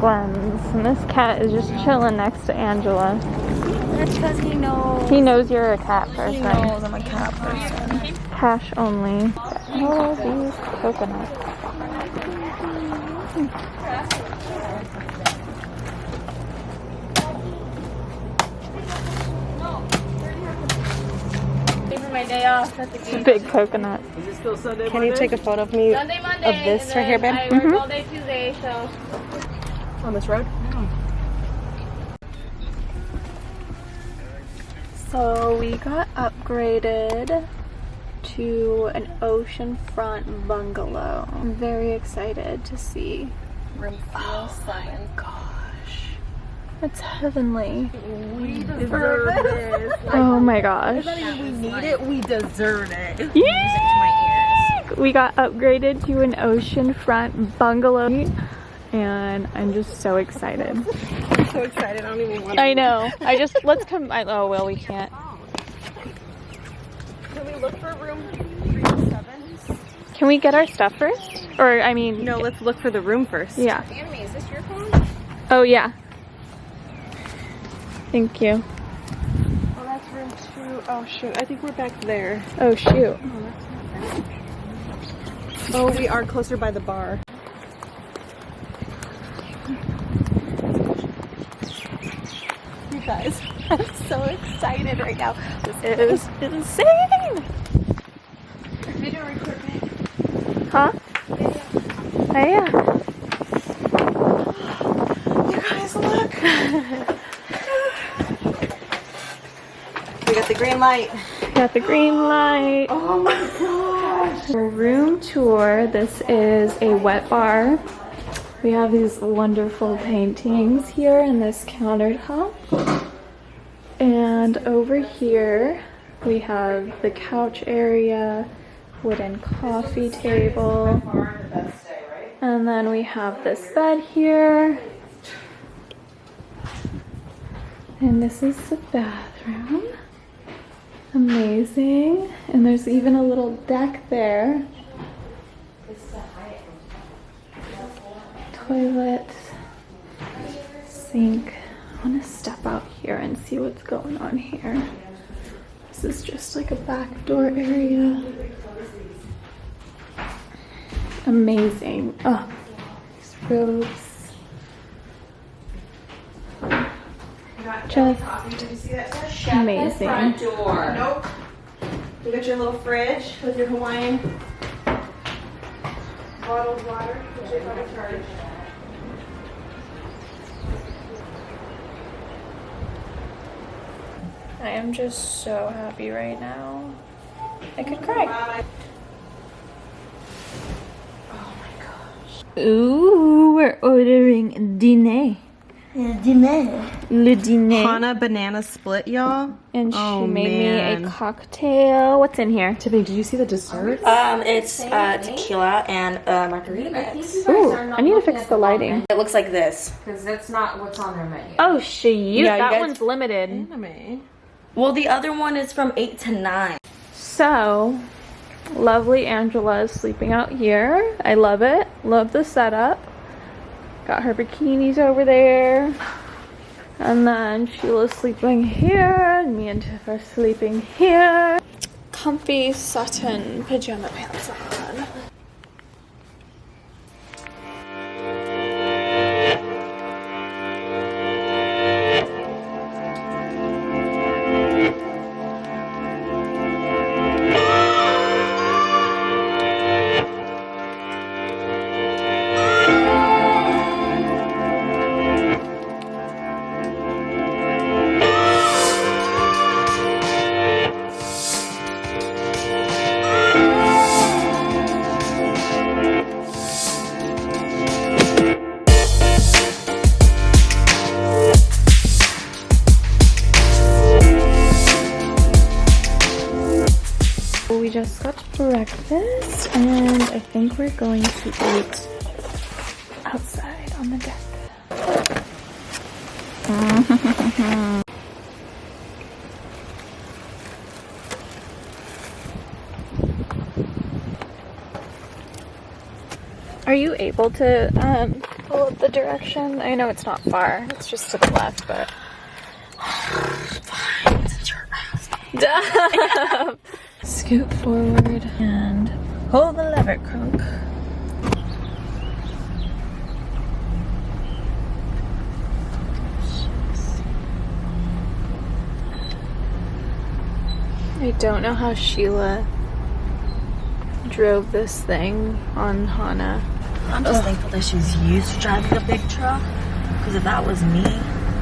blends. And this cat is just chilling next to Angela. That's because he knows. He knows you're a cat person. He knows I'm a cat person. Cash only. Oh, these coconuts. For my day off. It's a big coconut. Can you take a photo of me Sunday, Monday, of this right here, babe? I work all day Tuesday, so. On this road? So we got upgraded to an oceanfront bungalow. I'm very excited to see. Room 407. Oh my gosh. It's heavenly. We deserve this. Oh my gosh. It's not even we need it, we deserve it. Yay! Music to my ears. We got upgraded to an oceanfront bungalow and I'm just so excited. I'm so excited, I don't even want to. I know. Let's come. Oh, well, we can't. Can we look for room 307? Can we get our stuff first? Or, I mean... No, let's look for the room first. Yeah. Anime, is this your phone? Oh, yeah. Thank you. Oh, that's room 2. Oh, shoot. I think we're back there. Oh, shoot. Oh, we are closer by the bar. You guys, I'm so excited right now. This is insane! Video recording. Huh? Oh, yeah. You guys, look. We got the green light. Got the green light. Oh my gosh. Room tour. This is a wet bar. We have these wonderful paintings here in this countertop. And over here we have the couch area, wooden coffee table. And then we have this bed here. And this is the bathroom. Amazing. And there's even a little deck there. Toilet, sink. I want to step out here and see what's going on here. This is just like a back door area. Amazing. Oh, these robes. Just amazing. Nope. You got your little fridge with your Hawaiian bottled water, which is on a charge. I am just so happy right now. I could cry. Oh my gosh. Ooh, we're ordering dîner. Le dîner. Hana banana split, y'all. And she Oh, made man. me a cocktail. What's in here? Tiffany, did you see the dessert? It's tequila and margarita mix. Ooh, I need to fix the lighting. It looks like this. Because that's not what's on their menu. Oh, shoot. Yeah, you that guys- one's limited. Anime. Well, the other one is from 8 to 9. So, lovely Angela is sleeping out here. I love it. Love the setup. Got her bikinis over there. And then Sheila's sleeping here. And me and Tiff are sleeping here. Comfy satin pajama pants on. We just got breakfast and I think we're going to eat outside on the deck. Are you able to careful of the direction. I know it's not far. It's just to the left, but... Fine, it's your ass. Dumb. Scoot forward and pull the lever, Crunk. I don't know how Sheila drove this thing on Hana. I'm just thankful that she's used to driving a big truck. Because if that was me,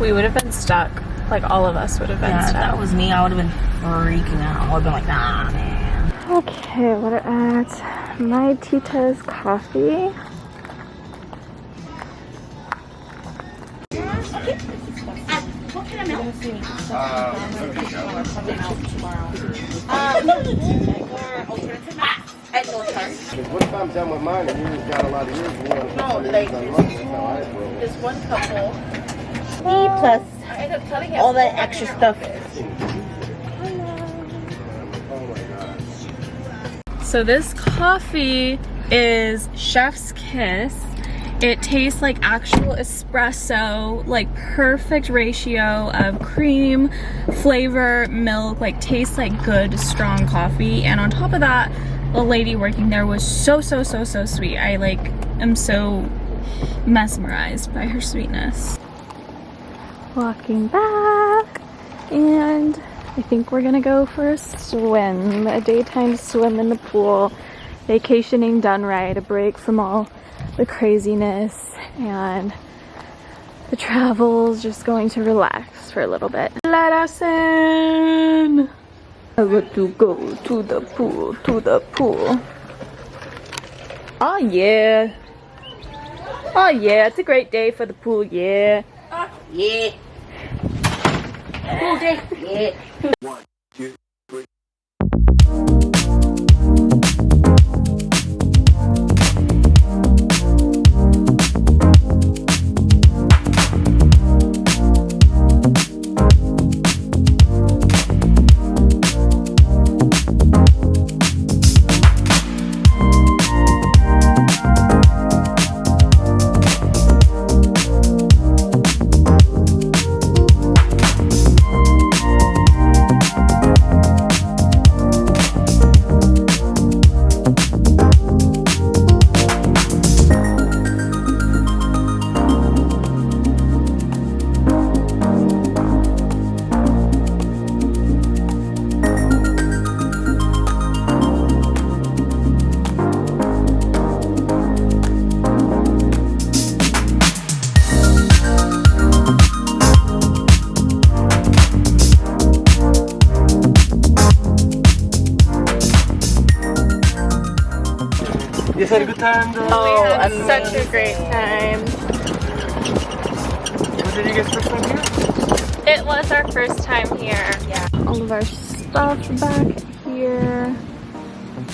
We would have been stuck. Like all of us would have been yeah, if stuck. that was me, I would have been freaking out. I would have been like, nah, man. Okay, we're at my Tita's Coffee. What if I'm done with mine and you just got a lot of yours and you want to put some of yours on mine? That's how I roll. There's one couple. Me plus I ended up telling him all that extra stuff. Oh my God. So this coffee is Chef's Kiss. It tastes like actual espresso, like perfect ratio of cream, flavor, milk, like tastes like good, strong coffee. And on top of that, the lady working there was so sweet. I like am so mesmerized by her sweetness. Walking back, and I think we're gonna go for a swim, a daytime swim in the pool. Vacationing done right, a break from all the craziness and the travels, just going to relax for a little bit. Let us in! I want to go to the pool, Oh yeah. Oh yeah, it's a great day for the pool, yeah. Yeah. Cool day. Yeah. 1, 2, 3. You had a good time though? Oh, we had such a great time. Was it you guys' first time here? It was our first time here. Yeah. All of our stuff back here.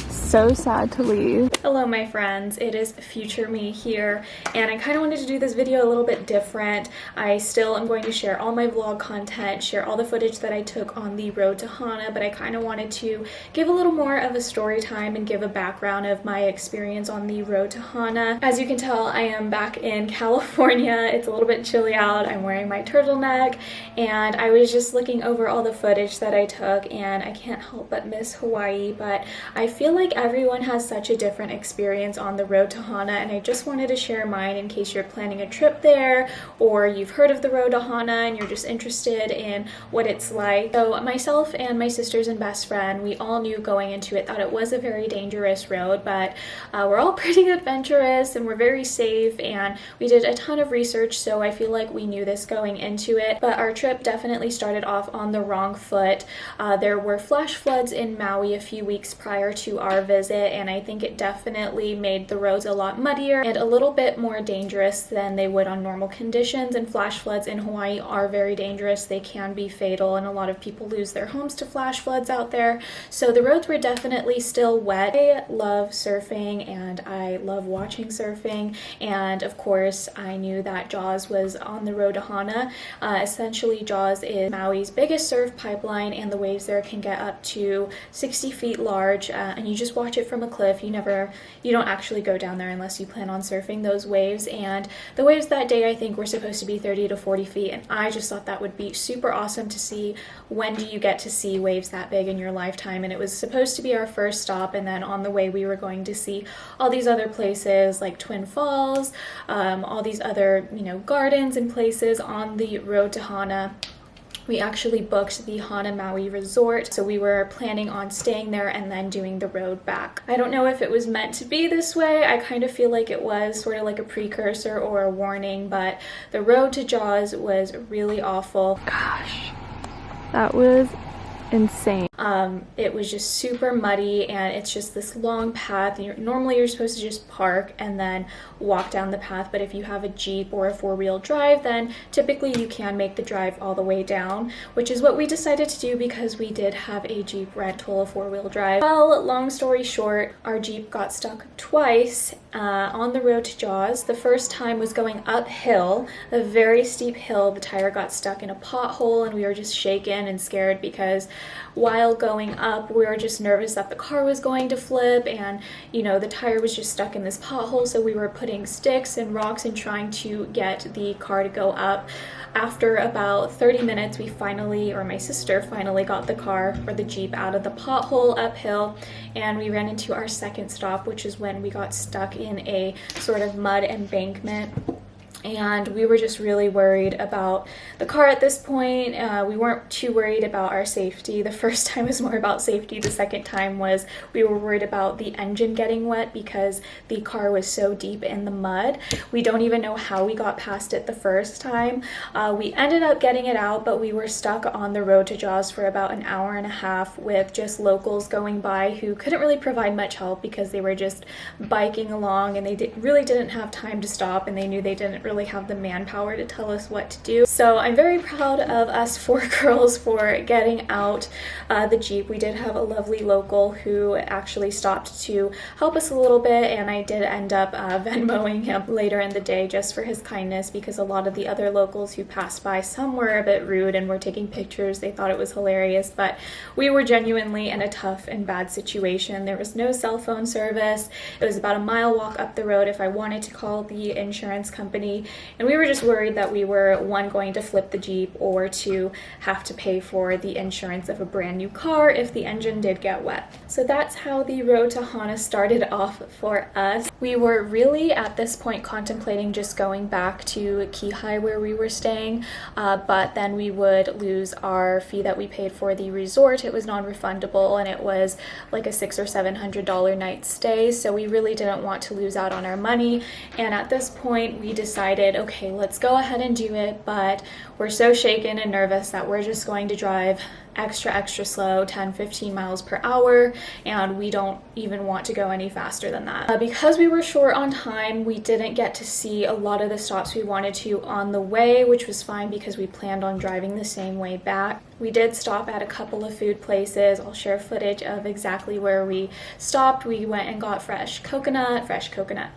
So sad to leave. Hello my friends, it is future me here, and I kind of wanted to do this video a little bit different. I still am going to share all my vlog content, share all the footage that I took on the road to Hana, but I kind of wanted to give a little more of a story time and give a background of my experience on the road to Hana. As you can tell, I am back in California. It's a little bit chilly out. I'm wearing my turtleneck, and I was just looking over all the footage that I took, and I can't help but miss Hawaii, but I feel like everyone has such a different experience on the road to Hana, and I just wanted to share mine in case you're planning a trip there or you've heard of the road to Hana and you're just interested in what it's like. So myself and my sisters and best friend, we all knew going into it that it was a very dangerous road, but we're all pretty adventurous and we're very safe, and we did a ton of research, so I feel like we knew this going into it. But our trip definitely started off on the wrong foot. There were flash floods in Maui a few weeks prior to our visit, and I think it definitely made the roads a lot muddier and a little bit more dangerous than they would on normal conditions. And flash floods in Hawaii are very dangerous. They can be fatal, and a lot of people lose their homes to flash floods out there. So the roads were definitely still wet. I love surfing and I love watching surfing, and of course I knew that Jaws was on the road to Hana. Essentially Jaws is Maui's biggest surf pipeline, and the waves there can get up to 60 feet large, and you just watch it from a cliff. You don't actually go down there unless you plan on surfing those waves. And the waves that day I think were supposed to be 30 to 40 feet, and I just thought that would be super awesome to see. When do you get to see waves that big in your lifetime? And it was supposed to be our first stop, and then on the way we were going to see all these other places like Twin Falls, all these other, you know, gardens and places on the road to Hana. We actually booked the Hana Maui resort, so we were planning on staying there and then doing the road back. I don't know if it was meant to be this way. I kind of feel like it was sort of like a precursor or a warning, but the road to Jaws was really awful. Gosh, that was insane. It was just super muddy, and it's just this long path. Normally you're supposed to just park and then walk down the path, but if you have a Jeep or a four-wheel drive, then typically you can make the drive all the way down, which is what we decided to do because we did have a Jeep rental, a four-wheel drive. Well, long story short, our Jeep got stuck twice on the road to Jaws. The first time was going uphill, a very steep hill. The tire got stuck in a pothole, and we were just shaken and scared because while going up, we were just nervous that the car was going to flip, and you know, the tire was just stuck in this pothole, so we were putting sticks and rocks and trying to get the car to go up. After about 30 minutes, we finally, or my sister finally, got the car or the Jeep out of the pothole uphill, and we ran into our second stop, which is when we got stuck in a sort of mud embankment. And we were just really worried about the car at this point. We weren't too worried about our safety. The first time was more about safety. The second time was we were worried about the engine getting wet because the car was so deep in the mud. We don't even know how we got past it the first time. We ended up getting it out, but we were stuck on the road to Jaws for about an hour and a half with just locals going by who couldn't really provide much help because they were just biking along, and they really didn't have time to stop, and they knew they didn't really have the manpower to tell us what to do. So I'm very proud of us four girls for getting out the Jeep. We did have a lovely local who actually stopped to help us a little bit, and I did end up Venmoing him later in the day just for his kindness, because a lot of the other locals who passed by, some were a bit rude and were taking pictures. They thought it was hilarious, but we were genuinely in a tough and bad situation. There was no cell phone service. It was about a mile walk up the road if I wanted to call the insurance company, and we were just worried that we were, one, going to flip the Jeep, or two, have to pay for the insurance of a brand new car if the engine did get wet. So that's how the road to Hana started off for us. We were really at this point contemplating just going back to Kihei where we were staying, but then we would lose our fee that we paid for the resort. It was non-refundable, and it was like a $600 or $700 night stay, so we really didn't want to lose out on our money. And at this point we decided, okay, let's go ahead and do it, but we're so shaken and nervous that we're just going to drive extra slow, 10-15 miles per hour, and we don't even want to go any faster than that. Because we were short on time, we didn't get to see a lot of the stops we wanted to on the way, which was fine because we planned on driving the same way back. We did stop at a couple of food places. I'll share footage of exactly where we stopped. We went and got fresh coconut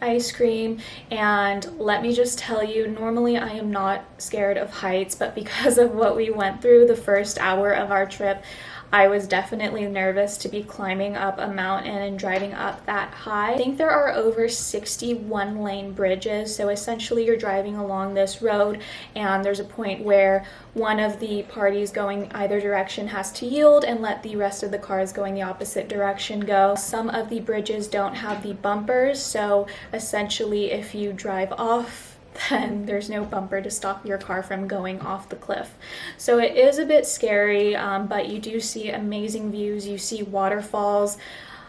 ice cream, and let me just tell you, normally I am not scared of heights, but because of what we went through the first hour of our trip, I was definitely nervous to be climbing up a mountain and driving up that high. I think there are over 60 one-lane bridges, so essentially you're driving along this road, and there's a point where one of the parties going either direction has to yield and let the rest of the cars going the opposite direction go. Some of the bridges don't have the bumpers, so essentially if you drive off, then there's no bumper to stop your car from going off the cliff. So it is a bit scary, but you do see amazing views. You see waterfalls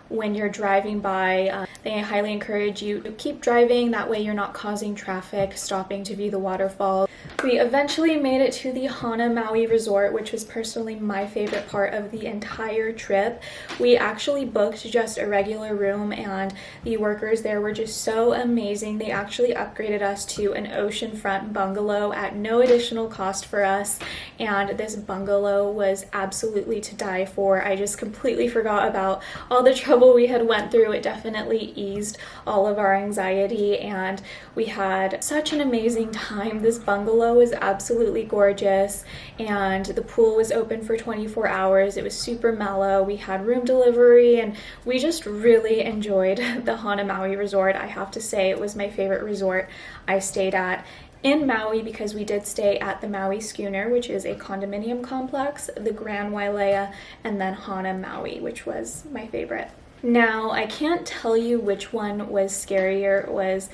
when you're driving by. They highly encourage you to keep driving, that way you're not causing traffic, stopping to view the waterfall. We eventually made it to the Hana Maui resort, which was personally my favorite part of the entire trip. We actually booked just a regular room, and the workers there were just so amazing. They actually upgraded us to an oceanfront bungalow at no additional cost for us, and this bungalow was absolutely to die for. I just completely forgot about all the trouble trouble we had went through, it definitely eased all of our anxiety, and we had such an amazing time. This bungalow was absolutely gorgeous, and the pool was open for 24 hours. It was super mellow. We had room delivery, and we just really enjoyed the Hana Maui resort. I have to say it was my favorite resort I stayed at in Maui, because we did stay at the Maui Schooner, which is a condominium complex, the Grand Wailea, and then Hana Maui, which was my favorite. Now, I can't tell you which one was scarier, was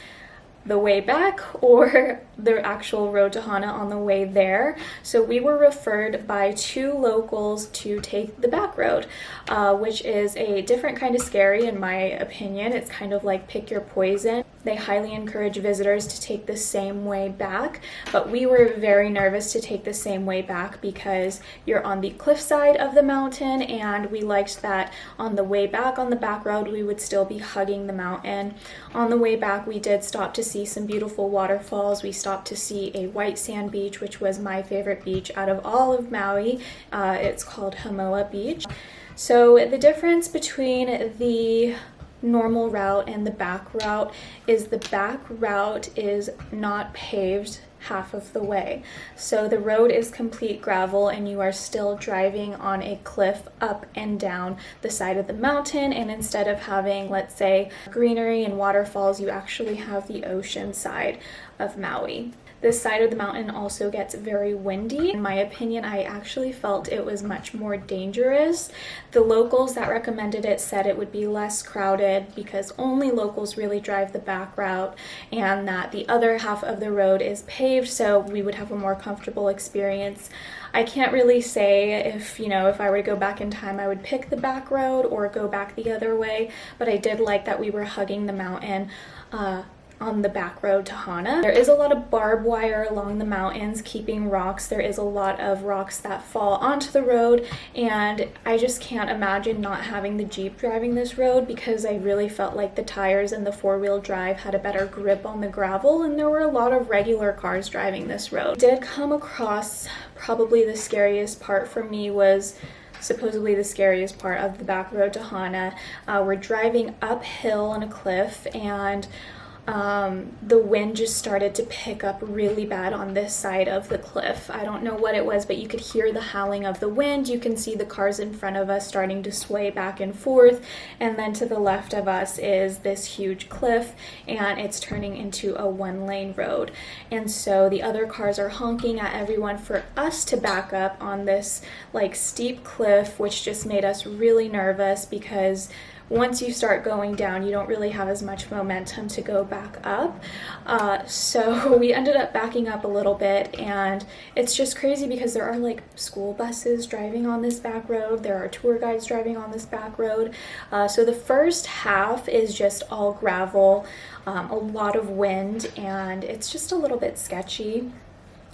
the way back or the actual road to Hana on the way there. So we were referred by 2 locals to take the back road, which is a different kind of scary in my opinion. It's kind of like pick your poison. They highly encourage visitors to take the same way back, but we were very nervous to take the same way back because you're on the cliffside of the mountain, and we liked that on the way back on the back road we would still be hugging the mountain. On the way back we did stop to see some beautiful waterfalls. We stopped to see a white sand beach, which was my favorite beach out of all of Maui. It's called Hamoa Beach. So the difference between the normal route and the back route is the back route is not paved half of the way. So the road is complete gravel, and you are still driving on a cliff up and down the side of the mountain, and instead of having, let's say, greenery and waterfalls, you actually have the ocean side of Maui. This side of the mountain also gets very windy. In my opinion, I actually felt it was much more dangerous. The locals that recommended it said it would be less crowded because only locals really drive the back route, and that the other half of the road is paved, so we would have a more comfortable experience. I can't really say if, if I were to go back in time, I would pick the back road or go back the other way, but I did like that we were hugging the mountain on the back road to Hana. There is a lot of barbed wire along the mountains keeping rocks. There is a lot of rocks that fall onto the road, and I just can't imagine not having the Jeep driving this road, because I really felt like the tires and the four-wheel drive had a better grip on the gravel, and there were a lot of regular cars driving this road. I did come across probably the scariest part for me was supposedly the scariest part of the back road to Hana. We're driving uphill on a cliff, and the wind just started to pick up really bad on this side of the cliff. I don't know what it was, but you could hear the howling of the wind. You can see the cars in front of us starting to sway back and forth, and then to the left of us is this huge cliff, and it's turning into a one-lane road. And so the other cars are honking at everyone for us to back up on this like steep cliff, which just made us really nervous, because once you start going down, you don't really have as much momentum to go back up. So we ended up backing up a little bit, and it's just crazy because there are like school buses driving on this back road. There are tour guides driving on this back road. So the first half is just all gravel, a lot of wind, and it's just a little bit sketchy.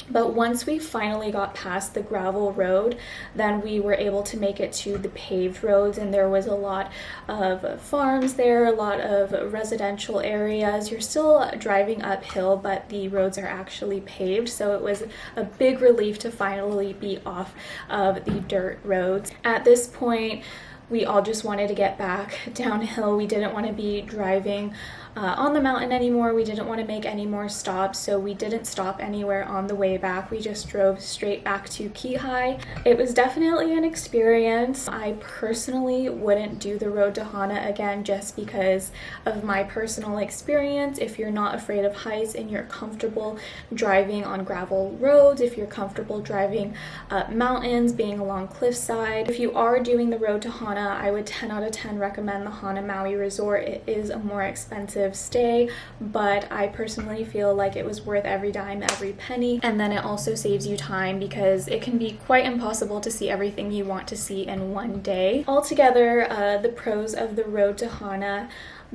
But once we finally got past the gravel road, then we were able to make it to the paved roads, and there was a lot of farms there, a lot of residential areas. You're still driving uphill, but the roads are actually paved, so it was a big relief to finally be off of the dirt roads. At this point, we all just wanted to get back downhill. We didn't want to be driving on the mountain anymore. We didn't want to make any more stops, so we didn't stop anywhere on the way back. We just drove straight back to Kihei. It was definitely an experience. I personally wouldn't do the road to Hana again just because of my personal experience. If you're not afraid of heights and you're comfortable driving on gravel roads, if you're comfortable driving up mountains, being along cliffside, if you are doing the road to Hana, I would 10 out of 10 recommend the Hana Maui Resort. It is a more expensive stay, but I personally feel like it was worth every dime, every penny. And then it also saves you time because it can be quite impossible to see everything you want to see in one day. Altogether, the pros of the road to Hana,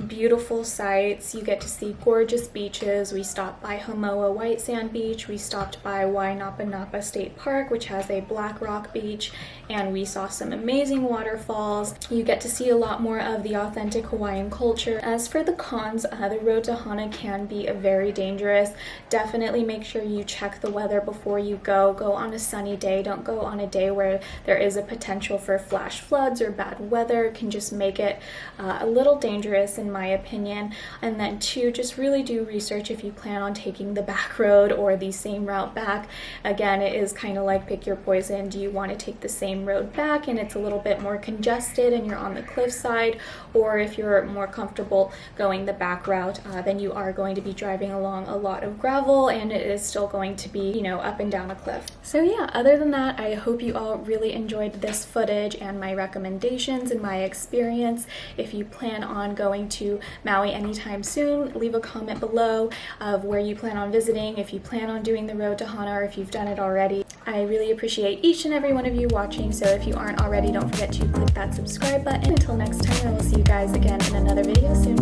beautiful sights. You get to see gorgeous beaches. We stopped by Homoa White Sand Beach. We stopped by Wainapanapa State Park, which has a black rock beach, and we saw some amazing waterfalls. You get to see a lot more of the authentic Hawaiian culture. As for the cons, the road to Hana can be very dangerous. Definitely make sure you check the weather before you go. Go on a sunny day. Don't go on a day where there is a potential for flash floods or bad weather. It can just make it a little dangerous in my opinion. And then 2, just really do research if you plan on taking the back road or the same route back. Again, it is kind of like pick your poison. Do you want to take the same road back and it's a little bit more congested and you're on the cliffside, or if you're more comfortable going the back route, then you are going to be driving along a lot of gravel and it is still going to be, you know, up and down a cliff. So yeah, other than that, I hope you all really enjoyed this footage and my recommendations and my experience. If you plan on going to Maui anytime soon, leave a comment below of where you plan on visiting, if you plan on doing the road to Hana, or if you've done it already. I really appreciate each and every one of you watching, so if you aren't already, don't forget to click that subscribe button. Until next time, I will see you guys again in another video soon.